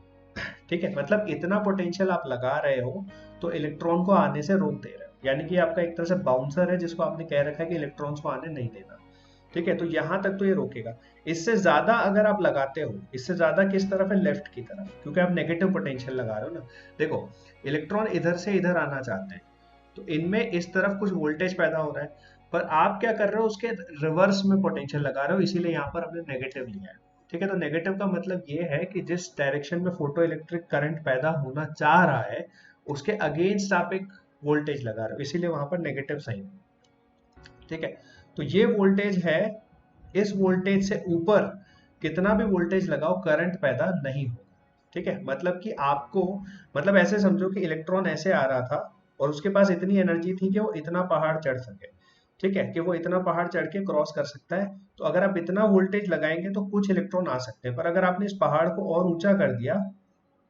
ठीक है, मतलब इतना पोटेंशियल आप लगा रहे हो तो इलेक्ट्रॉन को आने से रोक दे रहे हो, यानी कि आपका एक तरह से बाउंसर है जिसको आपने कह रखा है कि इलेक्ट्रॉन्स को आने नहीं देना। ठीक है, तो यहां तक तो ये रोकेगा। इससे ज्यादा अगर आप लगाते हो, इससे ज्यादा किस तरफ है, लेफ्ट की तरफ, क्योंकि आप नेगेटिव पोटेंशियल लगा रहे हो ना। देखो, इलेक्ट्रॉन इधर से इधर आना चाहते हैं, तो इनमें इस तरफ कुछ वोल्टेज पैदा हो रहा है, पर आप क्या कर रहे हो, उसके रिवर्स में पोटेंशियल लगा रहे हो, इसीलिए यहाँ पर हमने नेगेटिव लिया है। ठीक है, तो नेगेटिव का मतलब ये है कि जिस डायरेक्शन में फोटो इलेक्ट्रिक करंट पैदा होना चाह रहा है उसके अगेंस्ट आप एक वोल्टेज लगा रहे हो, इसीलिए वहां पर नेगेटिव साइन। ठीक है, तो ये वोल्टेज है, इस वोल्टेज से ऊपर कितना भी वोल्टेज लगाओ करंट पैदा नहीं होगा। ठीक है, मतलब कि आपको, मतलब ऐसे समझो कि इलेक्ट्रॉन ऐसे आ रहा था और उसके पास इतनी एनर्जी थी कि वो इतना पहाड़ चढ़ सके। ठीक है, कि वो इतना पहाड़ चढ़ के क्रॉस कर सकता है। तो अगर आप इतना वोल्टेज लगाएंगे तो कुछ इलेक्ट्रॉन आ सकते हैं, पर अगर आपने इस पहाड़ को और ऊंचा कर दिया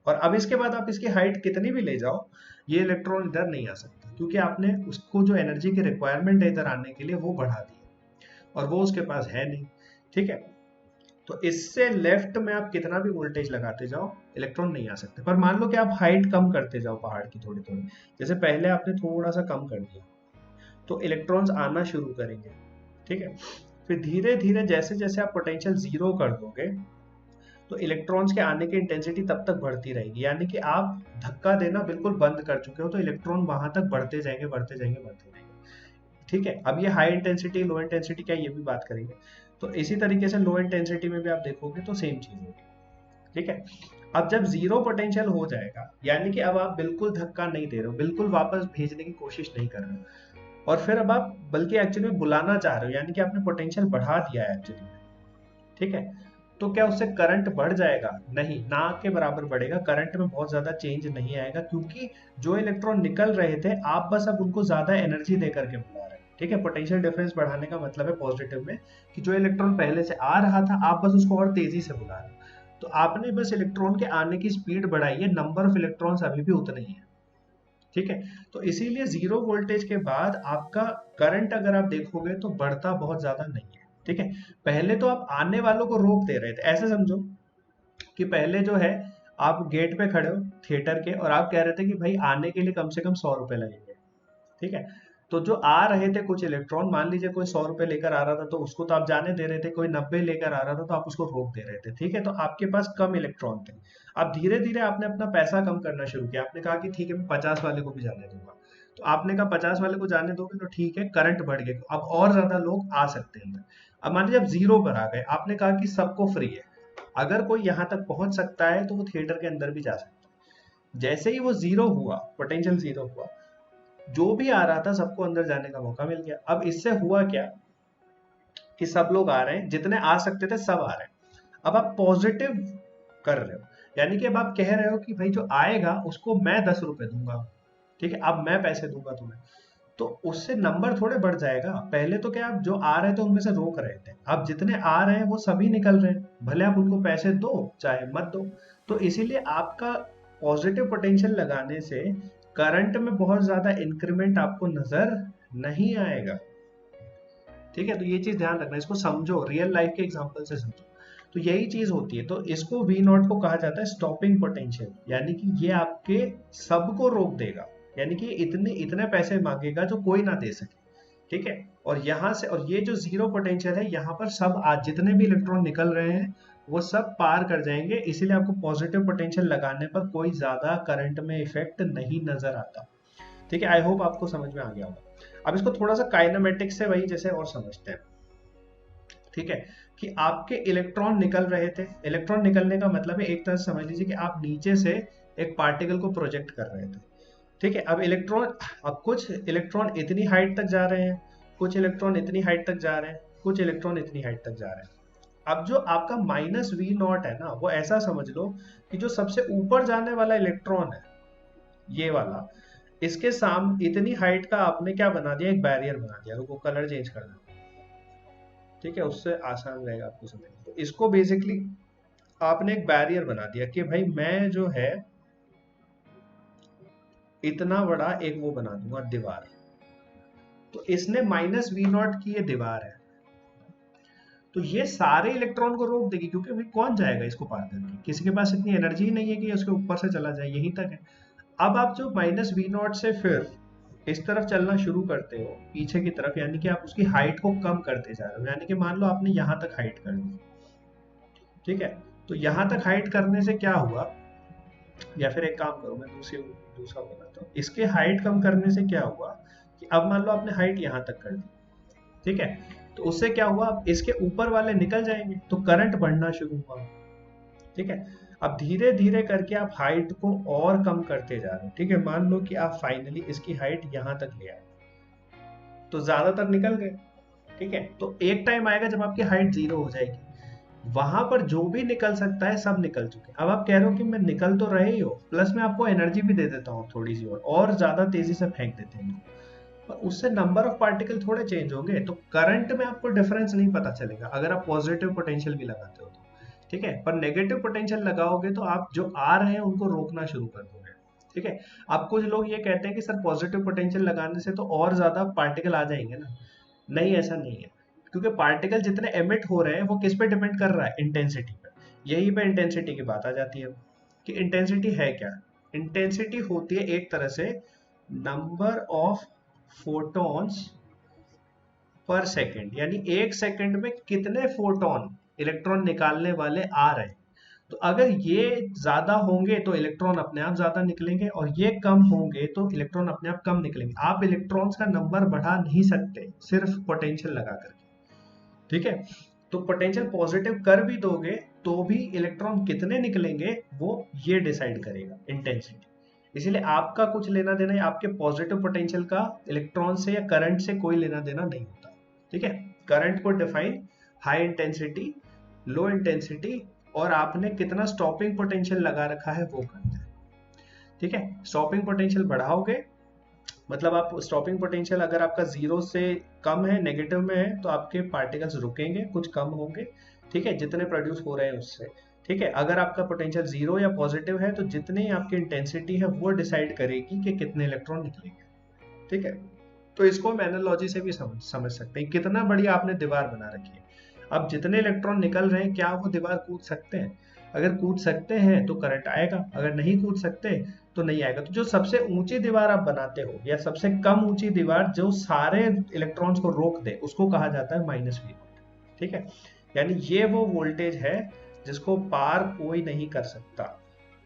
और अब इसके बाद आप इसकी हाइट कितनी भी ले जाओ, ये इलेक्ट्रॉन इधर नहीं आ सकता, क्योंकि आपने उसको जो एनर्जी की रिक्वायरमेंट है इधर आने के लिए वो बढ़ा दी और वो उसके पास है नहीं। ठीक है, तो इससे लेफ्ट में आप कितना भी वोल्टेज लगाते जाओ इलेक्ट्रॉन नहीं आ सकते। पर मान लो कि आप हाइट कम करते जाओ पहाड़ की थोड़ी थोड़ी, जैसे पहले आपने थोड़ा सा कम कर दिया तो इलेक्ट्रॉन्स आना शुरू करेंगे। ठीक है, फिर धीरे धीरे जैसे जैसे आप पोटेंशियल जीरो कर दोगे तो इलेक्ट्रॉन्स के आने की इंटेंसिटी तब तक बढ़ती रहेगी, यानी कि आप धक्का देना बिल्कुल बंद कर चुके हो तो इलेक्ट्रॉन वहां तक बढ़ते जाएंगे बढ़ते जाएंगे बढ़ते जाएंगे। ठीक है, अब ये हाई इंटेंसिटी लो इंटेंसिटी क्या है ये भी बात करेंगे। तो इसी तरीके से लो इंटेंसिटी में भी आप देखोगे तो सेम चीज होगी। ठीक है, अब जब जीरो पोटेंशियल हो जाएगा, यानी कि अब आप बिल्कुल धक्का नहीं दे रहे हो, बिल्कुल वापस भेजने की कोशिश नहीं कर रहे हो, और फिर अब आप बल्कि एक्चुअली बुलाना चाह रहे हो, यानी कि आपने पोटेंशियल बढ़ा दिया है एक्चुअली। ठीक है, तो क्या उससे करंट बढ़ जाएगा? नहीं, ना के बराबर बढ़ेगा, करंट में बहुत ज्यादा चेंज नहीं आएगा, क्योंकि जो इलेक्ट्रॉन निकल रहे थे आप बस अब उनको ज्यादा एनर्जी दे करके बुला रहे हैं। ठीक है, पोटेंशियल डिफरेंस बढ़ाने का मतलब है पॉजिटिव में कि जो इलेक्ट्रॉन पहले से आ रहा था आप बस उसको और तेजी से बुला रहे हैं। तो आपने बस इलेक्ट्रॉन के आने की स्पीड बढ़ाई है, नंबर ऑफ इलेक्ट्रॉन्स अभी भी उतने ही है। ठीक है, तो इसीलिए जीरो वोल्टेज के बाद आपका करंट अगर आप देखोगे तो बढ़ता बहुत ज्यादा नहीं है। ठीक है, पहले तो आप आने वालों को रोक दे रहे थे, ऐसे समझो कि पहले जो है आप गेट पे खड़े हो थिएटर के और आप कह रहे थे कि भाई आने के लिए कम से कम 100 रुपए लगेंगे। ठीक है, तो जो आ रहे थे कुछ इलेक्ट्रॉन, मान लीजिए कोई 100 रुपए लेकर आ रहा था तो उसको तो आप जाने दे रहे थे, कोई 90 लेकर आ रहा था तो आप उसको रोक दे रहे थे। ठीक है, तो आपके पास कम इलेक्ट्रॉन थे। अब धीरे धीरे आपने अपना पैसा कम करना शुरू किया, आपने कहा कि ठीक है मैं 50 वाले को भी जाने दूंगा। तो आपने कहा 50 वाले को जाने दोगे तो ठीक है, करंट बढ़ गया, अब और ज्यादा लोग आ सकते हैं अंदर। अब मान लीजिए आप जीरो पर आ गए, आपने कहा कि सबको फ्री है, अगर कोई यहाँ तक पहुंच सकता है तो वो थिएटर के अंदर भी जा सकता है। जैसे ही वो जीरो हुआ, पोटेंशियल जीरो हुआ, जो भी आ रहा था सबको अंदर जाने का मौका मिल गया। अब इससे हुआ क्या कि सब लोग आ रहे हैं, जितने आ सकते थे सब आ रहे हैं। अब आप पॉजिटिव कर रहे हो, यानी कि अब आप कह रहे हो कि भाई जो आएगा उसको मैं 10 रुपए दूंगा। ठीक है, अब मैं पैसे दूंगा तुम्हें, तो उससे नंबर थोड़े बढ़ जाएगा। पहले तो क्या आप जो आ रहे थे उनमें से रोक रहे थे, अब जितने आ रहे हैं वो सभी निकल रहे हैं, भले आप उनको पैसे दो चाहे मत दो। तो इसीलिए आपका पॉजिटिव पोटेंशियल लगाने से करंट में बहुत ज्यादा इंक्रीमेंट आपको नजर नहीं आएगा। ठीक है, तो ये चीज ध्यान रखना, इसको समझो, रियल लाइफ के एग्जांपल से समझो। तो यही चीज होती है, तो इसको वी नॉट को कहा जाता है स्टॉपिंग पोटेंशियल, यानी कि ये आपके सबको रोक देगा, यानी कि इतने इतने पैसे मांगेगा जो कोई ना दे सके। ठीक है, और यहाँ से, और ये जो जीरो पोटेंशियल है यहाँ पर सब आज जितने भी इलेक्ट्रॉन निकल रहे हैं वो सब पार कर जाएंगे, इसीलिए आपको पॉजिटिव पोटेंशियल लगाने पर कोई ज्यादा करंट में इफेक्ट नहीं नजर आता। ठीक है, आई होप आपको समझ में आ गया होगा। अब इसको थोड़ा सा काइनेमेटिक्स से वही जैसे और समझते हैं। ठीक है, कि आपके इलेक्ट्रॉन निकल रहे थे, इलेक्ट्रॉन निकलने का मतलब है एक तरह से समझ लीजिए कि आप नीचे से एक पार्टिकल को प्रोजेक्ट कर रहे थे। ठीक है, अब इलेक्ट्रॉन, अब कुछ इलेक्ट्रॉन इतनी हाइट तक जा रहे हैं, कुछ इलेक्ट्रॉन इतनी हाइट तक जा रहे हैं, कुछ इलेक्ट्रॉन इतनी हाइट तक जा रहे हैं। अब जो आपका माइनस वी नॉट है ना, वो ऐसा समझ लो कि जो सबसे ऊपर जाने वाला इलेक्ट्रॉन है ये वाला, इसके सामने इतनी हाइट का आपने क्या बना दिया, एक बैरियर बना दिया। रुको कलर चेंज कर दें, ठीक है, उससे आसान रहेगा आपको समझना। तो इसको बेसिकली आपने एक बैरियर बना दिया कि भाई मैं जो है इतना बड़ा एक वो बना दूंगा दीवार। तो इसने माइनस वी नॉट की ये दीवार है, तो ये सारे इलेक्ट्रॉन को रोक देगी, क्योंकि भाई कौन जाएगा इसको पार करके, किसी के पास इतनी एनर्जी ही नहीं है कि उसके ऊपर से चला जाए, यहीं तक है। अब आप जो माइनस वी नॉट से फिर इस तरफ चलना शुरू करते हो पीछे की तरफ, यानी कि आप उसकी हाइट को कम करते जा रहे हो, यानी कि मान लो आपने यहां तक हाइट कर दी। ठीक है, तो यहां तक हाइट करने से क्या हुआ, या फिर एक काम करो मैं दूसरा बनाता हूँ, इसके हाइट कम करने से क्या हुआ कि अब मान लो आपने हाइट यहां तक कर दी। ठीक है, तो उससे क्या हुआ, अब इसके ऊपर वाले निकल जाएंगे तो करंट बढ़ना शुरू हुआ। ठीक है, अब धीरे धीरे करके आप हाइट को और कम करते जा रहे हो। ठीक है, मान लो कि आप फाइनली इसकी हाइट यहां तक ले आए, तो ज्यादातर निकल गए। ठीक है, तो एक टाइम आएगा जब आपकी हाइट जीरो हो जाएगी, वहां पर जो भी निकल सकता है सब निकल चुके। अब आप कह रहे हो कि मैं निकल तो रहे ही हो, प्लस मैं आपको एनर्जी भी दे देता हूँ थोड़ी सी और ज्यादा तेजी से फेंक देते हैं इनको, पर उससे नंबर ऑफ पार्टिकल थोड़े चेंज होंगे, तो करंट में आपको डिफरेंस नहीं पता चलेगा अगर आप पॉजिटिव पोटेंशियल भी लगाते हो तो। ठीक है, पर नेगेटिव पोटेंशियल लगाओगे तो आप जो आ रहे हैं उनको रोकना शुरू कर दोगे। ठीक है, अब कुछ लोग ये कहते हैं कि सर पॉजिटिव पोटेंशियल लगाने से तो और ज्यादा पार्टिकल आ जाएंगे ना। नहीं, ऐसा नहीं है, क्योंकि पार्टिकल जितने एमिट हो रहे हैं वो किस पे डिपेंड कर रहा है, इंटेंसिटी पे। यही पे इंटेंसिटी की बात आ जाती है कि इंटेंसिटी है क्या। इंटेंसिटी होती है एक तरह से number of photons per second, यानी एक सेकेंड में कितने फोटोन इलेक्ट्रॉन निकालने वाले आ रहे हैं। तो अगर ये ज्यादा होंगे तो इलेक्ट्रॉन अपने आप ज्यादा निकलेंगे, और ये कम होंगे तो इलेक्ट्रॉन अपने आप कम निकलेंगे। आप इलेक्ट्रॉन्स का नंबर बढ़ा नहीं सकते सिर्फ पोटेंशियल लगा करके, ठीक है। तो पोटेंशियल पॉजिटिव कर भी दोगे तो भी इलेक्ट्रॉन कितने निकलेंगे वो ये डिसाइड करेगा, इंटेंसिटी। इसीलिए आपका कुछ लेना देना है आपके पॉजिटिव पोटेंशियल का इलेक्ट्रॉन से या करंट से कोई लेना देना नहीं होता, ठीक है। करंट को define high intensity, low intensity, और आपने कितना स्टॉपिंग पोटेंशियल लगा रखा है वो करता है, ठीक है। स्टॉपिंग पोटेंशियल बढ़ाओगे, मतलब आप स्टॉपिंग पोटेंशियल अगर आपका जीरो से कम है, नेगेटिव में है, तो आपके पार्टिकल्स रुकेंगे, कुछ कम होंगे, ठीक है, जितने प्रोड्यूस हो रहे हैं उससे, ठीक है। अगर आपका पोटेंशियल जीरो या पॉजिटिव है तो जितनी आपकी इंटेंसिटी है वो डिसाइड करेगी कि कितने इलेक्ट्रॉन निकलेंगे, ठीक है। तो इसको हम एनालॉजी से भी समझ सकते हैं। कितना बड़ी आपने दीवार बना रखी है, अब जितने इलेक्ट्रॉन निकल रहे हैं क्या वो दीवार कूद सकते हैं? अगर कूद सकते हैं तो करंट आएगा, अगर नहीं कूद सकते तो नहीं आएगा। तो जो सबसे ऊंची दीवार आप बनाते हो या सबसे कम ऊंची दीवार जो सारे इलेक्ट्रॉन्स को रोक दे उसको कहा जाता है माइनस वी, ठीक है। यानी ये वो वोल्टेज है जिसको पार कोई नहीं कर सकता,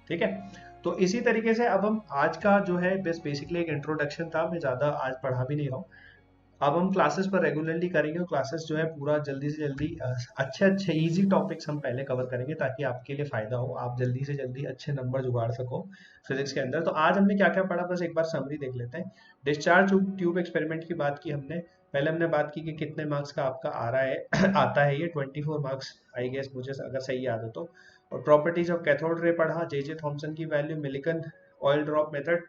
ठीक है। तो इसी तरीके से अब हम आज का जो है बस बेसिकली एक इंट्रोडक्शन था, मैं ज्यादा आज पढ़ा भी नहीं रहा हूँ। अब हम क्लासेस पर रेगुलरली करेंगे, और क्लासेस जो है पूरा जल्दी से जल्दी अच्छे अच्छे इजी टॉपिक्स हम पहले कवर करेंगे ताकि आपके लिए फायदा हो, आप जल्दी से जल्दी अच्छे नंबर जुगाड़ सको फिजिक्स के अंदर। तो आज हमने क्या क्या पढ़ा बस एक बार समरी देख लेते हैं। डिस्चार्ज ट्यूब एक्सपेरिमेंट की बात की हमने। पहले हमने बात की कि कितने मार्क्स का आपका आ रहा है आता है, ये 24 मार्क्स आई गेस, मुझे अगर सही याद हो तो। और प्रॉपर्टीज ऑफ कैथोड रे पढ़ा, जे थॉमसन की value, Millikan oil drop method,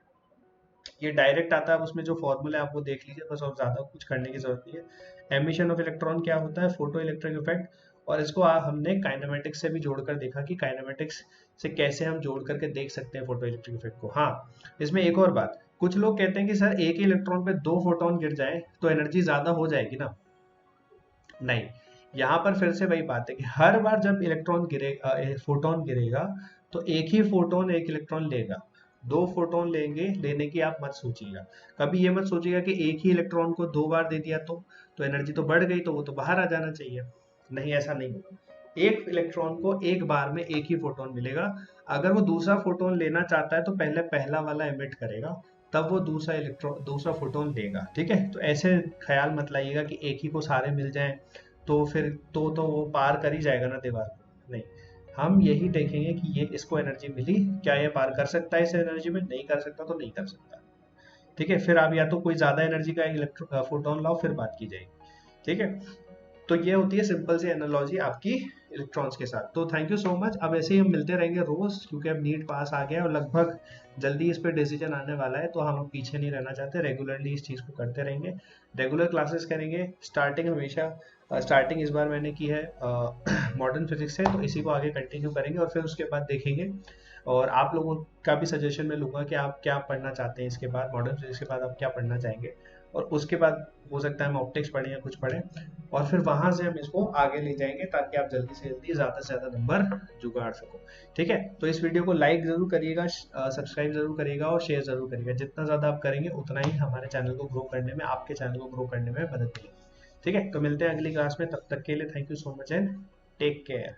ये डायरेक्ट आता है, उसमें जो फॉर्मूला है आप वो देख लीजिए बस, और ज्यादा कुछ करने की जरूरत नहीं है। एमिशन ऑफ इलेक्ट्रॉन क्या होता है, फोटो इलेक्ट्रिक इफेक्ट, और इसको हमने काइनेमेटिक्स से भी जोड़कर देखा कि काइनेमेटिक्स से कैसे हम जोड़ करके देख सकते हैं फोटो इलेक्ट्रिक इफेक्ट को। हाँ, इसमें एक और बात, कुछ लोग कहते हैं कि सर एक ही इलेक्ट्रॉन पे 2 फोटोन गिर जाए तो एनर्जी ज्यादा हो जाएगी ना। नहीं, यहाँ पर फिर से वही बात है कि हर बार जब इलेक्ट्रॉन गिरेगा, फोटोन गिरेगा, तो एक ही फोटोन एक इलेक्ट्रॉन लेगा। 2 फोटोन लेने की आप मत सोचिएगा। कभी ये मत सोचिएगा कि एक ही इलेक्ट्रॉन को 2 बार दे दिया तो एनर्जी तो बढ़ गई, तो वो तो बाहर आ जाना चाहिए। नहीं, ऐसा नहीं होगा। एक इलेक्ट्रॉन को एक बार में एक ही फोटोन मिलेगा। अगर वो दूसरा फोटोन लेना चाहता है तो पहले पहला वाला एमिट करेगा, तब वो दूसरा फोटोन लेगा, ठीक है। तो ऐसे ख्याल मत लाइएगा कि एक ही को सारे मिल जाएं तो फिर तो वो पार कर ही जाएगा ना दीवार को। नहीं, हम यही देखेंगे कि ये इसको एनर्जी मिली, क्या ये पार कर सकता है इस एनर्जी में, नहीं कर सकता तो नहीं कर सकता, ठीक है। फिर आप या तो कोई ज्यादा एनर्जी का इलेक्ट्रो फोटोन लाओ, फिर बात की जाएगी, ठीक है। तो ये होती है सिंपल सी एनालॉजी आपकी इलेक्ट्रॉन्स के साथ। तो थैंक यू सो मच। अब ऐसे ही हम मिलते रहेंगे रोज, क्योंकि अब नीट पास आ गया है और लगभग जल्दी इस पर डिसीजन आने वाला है, तो हम अब पीछे नहीं रहना चाहते, रेगुलरली इस चीज़ को करते रहेंगे, रेगुलर क्लासेस करेंगे। स्टार्टिंग हमेशा स्टार्टिंग इस बार मैंने की है मॉडर्न फिजिक्स से, तो इसी को आगे कंटिन्यू करेंगे और फिर उसके बाद देखेंगे। और आप लोगों का भी सजेशन मैं लूंगा कि आप क्या पढ़ना चाहते हैं इसके बाद, मॉडर्न फिजिक्स के बाद आप क्या पढ़ना चाहेंगे, और उसके बाद हो सकता है हम ऑप्टिक्स पढ़ें या कुछ पढ़ें, और फिर वहां से हम इसको आगे ले जाएंगे ताकि आप जल्दी से जल्दी ज्यादा से ज्यादा नंबर जुगाड़ सको, ठीक है। तो इस वीडियो को लाइक जरूर करिएगा, सब्सक्राइब जरूर करिएगा और शेयर जरूर करिएगा। जितना ज्यादा आप करेंगे उतना ही हमारे चैनल को ग्रो करने में, आपके चैनल को ग्रो करने में मदद मिलेगी, ठीक है। तो मिलते हैं अगली क्लास में, तब तक के लिए thank you so much and take care.